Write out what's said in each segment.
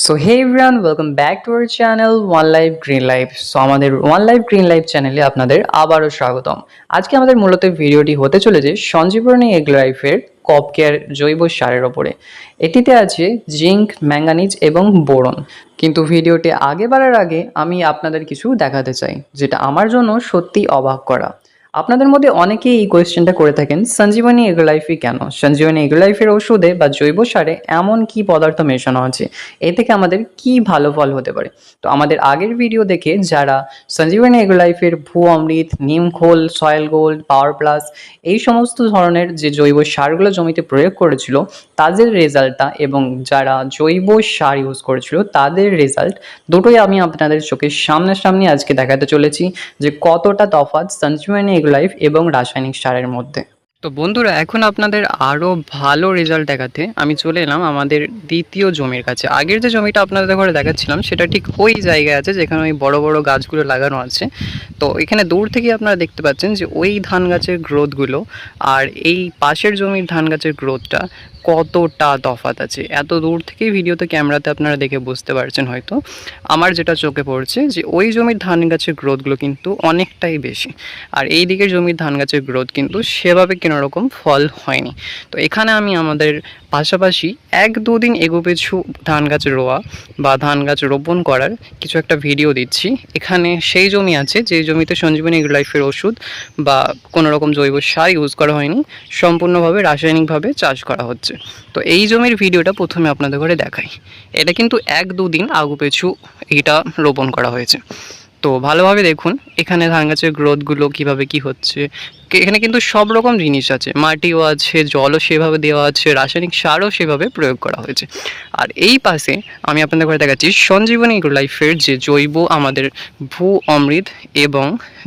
So hey everyone, welcome back to our channel one life green life. So আমাদের one life green life চ্যানেলে আপনাদের আবারও স্বাগতম। আজকে আমাদের মূলত ভিডিওটি হতে চলেছে সঞ্জীবনী এগ লাইফের কপ কেয়ার জৈব সারের ওপরে। এটিতে আছে জিঙ্ক, ম্যাঙ্গানিজ এবং বোরন। কিন্তু ভিডিওটি আগে বাড়ার আগে আমি আপনাদের কিছু দেখাতে চাই, যেটা আমার জন্য সত্যি অবাক করা। আপনাদের মধ্যে অনেকেই এই কোয়েশ্চেনটা করে থাকেন, সঞ্জীবনী এগ লাইফই কেন? সঞ্জীবনী এগ লাইফের ওষুধে বা জৈব সারে এমন কি পদার্থ মেশানো আছে, এ থেকে আমাদের কি ভালো ফল হতে পারে? তো আমাদের আগের ভিডিও দেখে যারা সঞ্জীবনী এগ লাইফের ভূ অমৃত, নিমখোল, সয়েল গোল্ড, পাওয়ার প্লাস এই সমস্ত ধরনের যে জৈব সারগুলো জমিতে প্রয়োগ করেছিল তাদের রেজাল্টটা, এবং যারা জৈব সার ইউজ করেছিল তাদের রেজাল্ট, দুটোই আমি আপনাদের চোখের সামনাসামনি আজকে দেখাতে চলেছি যে কতটা তফাৎ সঞ্জীবনী এগ লাইফ এবং রাসায়নিক সারের মধ্যে। তো বন্ধুরা, এখন আপনাদের আরও ভালো রেজাল্ট দেখাতে আমি চলে এলাম আমাদের দ্বিতীয় জমির কাছে। আগের যে জমিটা আপনাদের ঘরে দেখাচ্ছিলাম সেটা ঠিক ওই জায়গায় আছে যেখানে ওই বড় বড় গাছগুলো লাগানো আছে। তো এখানে দূর থেকে আপনারা দেখতে পাচ্ছেন যে ওই ধান গাছের গ্রোথগুলো আর এই পাশের জমির ধান গাছের গ্রোথটা কতটা তফাৎ আছে। এত দূর থেকেই ভিডিওতে ক্যামেরাতে আপনারা দেখে বুঝতে পারছেন হয়তো। আমার যেটা চোখে পড়ছে যে ওই জমির ধান গাছের গ্রোথগুলো কিন্তু অনেকটাই বেশি, আর এই দিকের জমির ধান গাছের গ্রোথ কিন্তু সেভাবে কোনো রকম ফল হয়নি। তো এখানে আমি আমাদের পাশাপাশি 1-2 দিন এগোপিছু ধান গাছ রোয়া বা ধান গাছ রোপণ করার কিছু একটা ভিডিও দিচ্ছি। এখানে সেই জমি আছে যে জমিতে সঞ্জীবনী এগ লাইফের ওষুধ বা কোনো রকম জৈব সার ইউজ করা হয়নি, সম্পূর্ণভাবে রাসায়নিকভাবে চাষ করা হচ্ছে। তো এই জমির ভিডিওটা প্রথমে আপনাদের ঘরে দেখাই। এটা কিন্তু 1-2 দিন আগুপিছু এটা রোপণ করা হয়েছে। তো ভালোভাবে দেখুন এখানে ধান গাছের গ্রোথগুলো কীভাবে কী হচ্ছে। এখানে কিন্তু সব রকম জিনিস আছে, মাটিও আছে, জলও সেভাবে দেওয়া আছে, রাসায়নিক সারও সেভাবে প্রয়োগ করা হয়েছে। আর এই পাশে আমি আপনাদের ঘরে দেখাচ্ছি সঞ্জীবনী এগ লাইফের যে জৈব আমাদের ভূ অমৃত এবং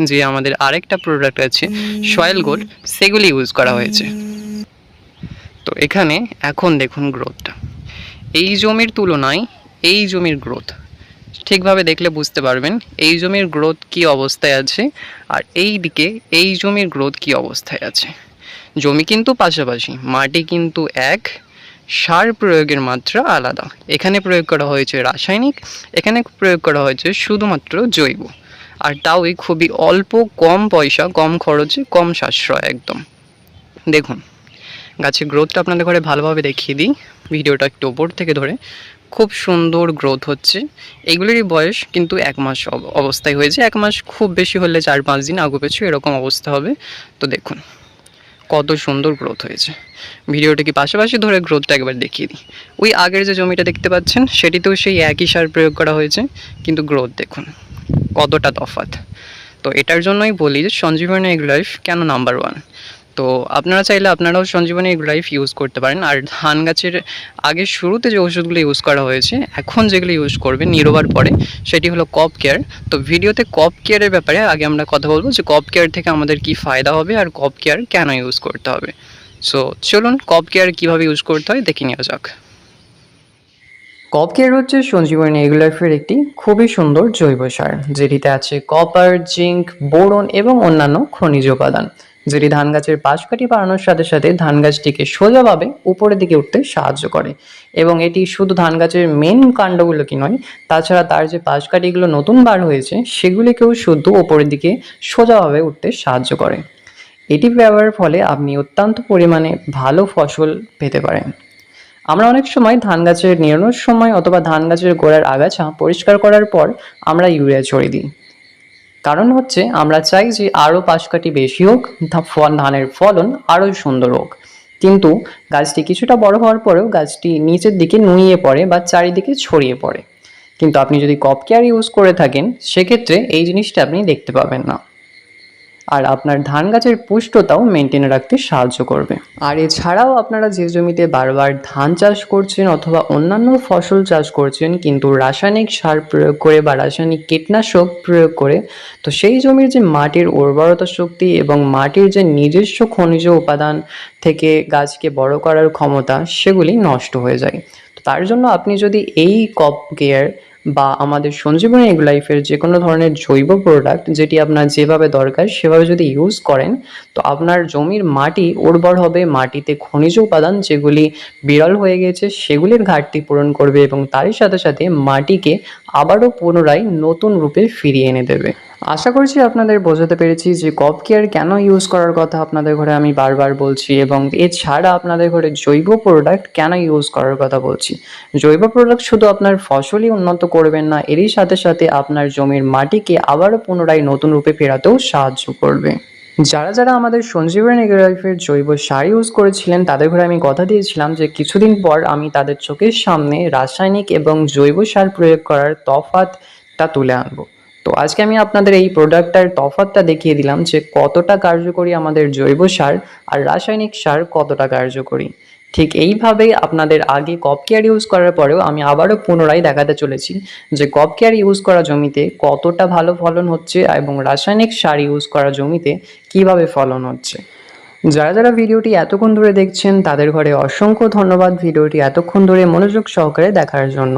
যে আমাদের আরেকটা প্রোডাক্ট আছে সয়েল গোল্ড, সেগুলি ইউজ করা হয়েছে। তো এখানে এখন দেখুন গ্রোথটা, এই জমির তুলনায় এই জমির গ্রোথ ঠিকভাবে দেখলে বুঝতে পারবেন এই জমির গ্রোথ কী অবস্থায় আছে আর এই দিকে এই জমির গ্রোথ কী অবস্থায় আছে। জমি কিন্তু পাশাপাশি, মাটি কিন্তু এক, সার প্রয়োগের মাত্রা আলাদা। এখানে প্রয়োগ করা হয়েছে রাসায়নিক, এখানে প্রয়োগ করা হয়েছে শুধুমাত্র জৈব, আর তাও খুবই অল্প, কম পয়সা, কম খরচে, কম সাশ্রয় একদম। দেখুন গাছের গ্রোথটা আপনাদের ঘরে ভালোভাবে দেখিয়ে দিই, ভিডিওটা একটু ওপর থেকে ধরে। খুব সুন্দর গ্রোথ হচ্ছে। এগুলিরই বয়স কিন্তু 1 মাস অবস্থায় হয়েছে, 1 মাস খুব বেশি হলে 4-5 দিন আগুপিছু এরকম অবস্থা হবে। তো দেখুন কত সুন্দর গ্রোথ হয়েছে। ভিডিওটা কি পাশাপাশি ধরে গ্রোথটা একবার দেখিয়ে দিই। ওই আগের যে জমিটা দেখতে পাচ্ছেন সেটিতেও সেই একই সার প্রয়োগ করা হয়েছে, কিন্তু গ্রোথ দেখুন কতটা তফাৎ। তো এটার জন্যই বলি যে সঞ্জীবনী এগ লাইফ কেন নাম্বার 1। তো আপনারা চাইলে আপনারাও সঞ্জীবনী এগ লাইফ ইউজ করতে পারেন। আর ধান গাছের আগে শুরুতে যে ওষুধগুলো ইউজ করা হয়েছে, এখন যেগুলো ইউজ করবেন নিরোবার পরে, সেটি হলো কপ কেয়ার। তো ভিডিওতে কপ কেয়ারের ব্যাপারে আগে আমরা কথা বলবো যে কপ কেয়ার থেকে আমাদের কি ফায়দা হবে আর কপ কেয়ার কেন ইউজ করতে হবে। সো চলুন কপ কেয়ার কীভাবে ইউজ করতে হয় দেখে নেওয়া যাক। কপ কেয়ার হচ্ছে সঞ্জীবনী এগ লাইফের একটি খুবই সুন্দর জৈব সার, যেটিতে আছে কপার, জিঙ্ক, বোরন এবং অন্যান্য খনিজ উপাদান, যেটি ধান গাছের পাশকাঠি বাড়ানোর সাথে সাথে ধান গাছটিকে সোজাভাবে উপরের দিকে উঠতে সাহায্য করে। এবং এটি শুধু ধান গাছের মেন কাণ্ডগুলো কি নয়, তাছাড়া তার যে পাশকাঠিগুলো নতুন বার হয়েছে সেগুলিকেও শুদ্ধ উপরের দিকে সোজাভাবে উঠতে সাহায্য করে। এটি ব্যবহারের ফলে আপনি অত্যন্ত পরিমাণে ভালো ফসল পেতে পারেন। আমরা অনেক সময় ধান গাছের নিড়ানোর সময় অথবা ধান গাছের গোড়ার আগাছা পরিষ্কার করার পর আমরা ইউরিয়া ছড়িয়ে দিই। কারণ হচ্ছে আমরা চাই যে আরও পাশকাঠি বেশি হোক, ধানের ফলন আরও সুন্দর হোক। কিন্তু গাছটি কিছুটা বড় হওয়ার পরেও গাছটি নিচের দিকে নুইয়ে পড়ে বা চারিদিকে ছড়িয়ে পড়ে। কিন্তু আপনি যদি কপ কেয়ার ইউজ করে থাকেন সেক্ষেত্রে এই জিনিসটা আপনি দেখতে পাবেন না, আর আপনার ধান গাছের পুষ্টতাও মেনটেনে রাখতে সাহায্য করবে। আর এছাড়াও আপনারা যে জমিতে বারবার ধান চাষ করছেন অথবা অন্যান্য ফসল চাষ করছেন কিন্তু রাসায়নিক সার প্রয়োগ করে বা রাসায়নিক কীটনাশক প্রয়োগ করে, তো সেই জমির যে মাটির উর্বরতা শক্তি এবং মাটির যে নিজস্ব খনিজ উপাদান থেকে গাছকে বড় করার ক্ষমতা সেগুলি নষ্ট হয়ে যায়। তো তার জন্য আপনি যদি এই কপ কেয়ার বা আমাদের সঞ্জীবনী এগ লাইফের যে কোনো ধরনের জৈব প্রোডাক্ট যেটি আপনার যেভাবে দরকার সেভাবে যদি ইউজ করেন, তো আপনার জমির মাটি উর্বর হবে, মাটিতে খনিজ উপাদান যেগুলি বিরল হয়ে গেছে সেগুলির ঘাটতি পূরণ করবে এবং তারই সাথে সাথে মাটিকে আবারও পুনরায় নতুন রূপে ফিরিয়ে এনে দেবে। আশা করছি আপনাদের বোঝাতে পেরেছি যে কপ কেয়ার কেন ইউজ করার কথা আপনাদের ঘরে আমি বারবার বলছি, এবং এছাড়া আপনাদের ঘরে জৈব প্রোডাক্ট কেন ইউজ করার কথা বলছি। জৈব প্রোডাক্ট শুধু আপনার ফসলই উন্নত করবেন না, এরই সাথে সাথে আপনার জমির মাটিকে আবারও পুনরায় নতুন রূপে ফেরাতেও সাহায্য করবে। যারা যারা আমাদের সঞ্জীবনী এগ্রোলাইফের জৈব সার ইউজ করেছিলেন তাদের ঘরে আমি কথা দিয়েছিলাম যে কিছুদিন পর আমি তাদের চোখের সামনে রাসায়নিক এবং জৈব সার প্রয়োগ করার তফাৎটা তুলে আনবো। তো আজকে আমি আপনাদের এই প্রোডাক্টটার তফাৎটা দেখিয়ে দিলাম যে কতটা কার্যকরী আমাদের জৈব সার আর রাসায়নিক সার কতটা কার্যকরী। ঠিক এইভাবেই আপনাদের আগে কপ কেয়ার ইউজ করার পরেও আমি আবারও পুনরায় দেখাতে চলেছি যে কপ কেয়ার ইউজ করা জমিতে কতটা ভালো ফলন হচ্ছে এবং রাসায়নিক সার ইউজ করা জমিতে কিভাবে ফলন হচ্ছে। যারা যারা ভিডিওটি এতক্ষণ ধরে দেখছেন তাদের ঘরে অসংখ্য ধন্যবাদ ভিডিওটি এতক্ষণ ধরে মনোযোগ সহকারে দেখার জন্য।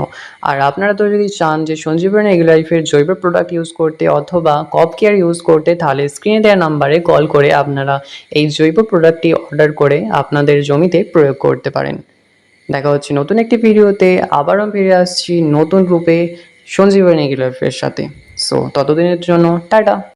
আর আপনারা তো যদি চান যে সঞ্জীবনী এগ লাইফের জৈব প্রোডাক্ট ইউজ করতে অথবা কপ কেয়ার ইউজ করতে, তাহলে স্ক্রিনে দেওয়া নাম্বারে কল করে আপনারা এই জৈব প্রোডাক্টটি অর্ডার করে আপনাদের জমিতে প্রয়োগ করতে পারেন। দেখা হচ্ছে নতুন একটি ভিডিওতে, আবারও ফিরে আসছি নতুন রূপে সঞ্জীবনী এগ লাইফের সাথে। সো ততদিনের জন্য টাটা।